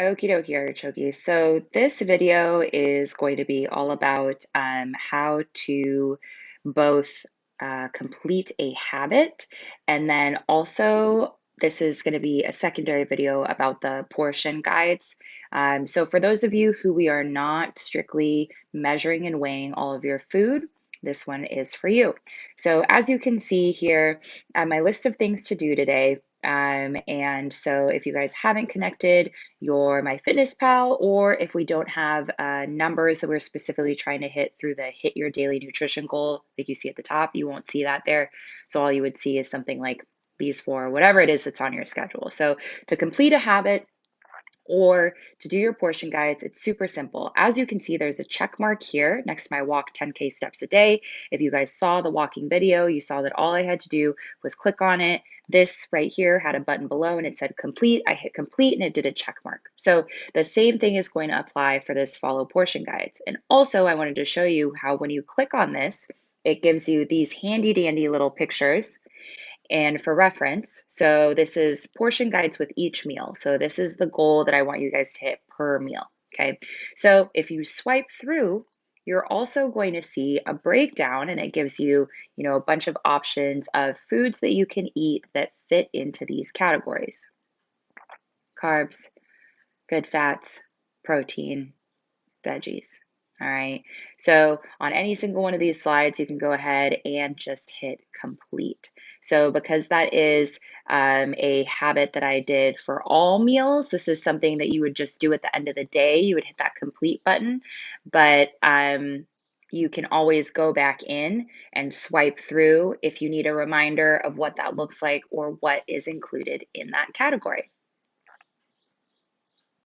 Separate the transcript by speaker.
Speaker 1: Okie dokie artichoke. So this video is going to be all about how to both complete a habit, and then also this is going to be a secondary video about the portion guides. So for those of you who we are not strictly measuring and weighing all of your food, this one is for you. So as you can see here, my list of things to do today. And so if you guys haven't connected your MyFitnessPal, or if we don't have numbers that we're specifically trying to hit through the hit your daily nutrition goal, like you see at the top, you won't see that there. So all you would see is something like these four, whatever it is that's on your schedule. So to complete a habit, or to do your portion guides, it's super simple. As you can see, there's a check mark here next to my walk 10K steps a day. If you guys saw the walking video, you saw that all I had to do was click on it. This right here had a button below and it said complete. I hit complete and it did a check mark. So the same thing is going to apply for this follow portion guides. And also I wanted to show you how when you click on this, it gives you these handy dandy little pictures and for reference, so this is portion guides with each meal. So this is the goal that I want you guys to hit per meal, okay? So if you swipe through, you're also going to see a breakdown and it gives you, a bunch of options of foods that you can eat that fit into these categories. Carbs, good fats, protein, veggies. All right, so on any single one of these slides, you can go ahead and just hit complete. So because that is a habit that I did for all meals, this is something that you would just do at the end of the day. You would hit that complete button, but you can always go back in and swipe through if you need a reminder of what that looks like or what is included in that category.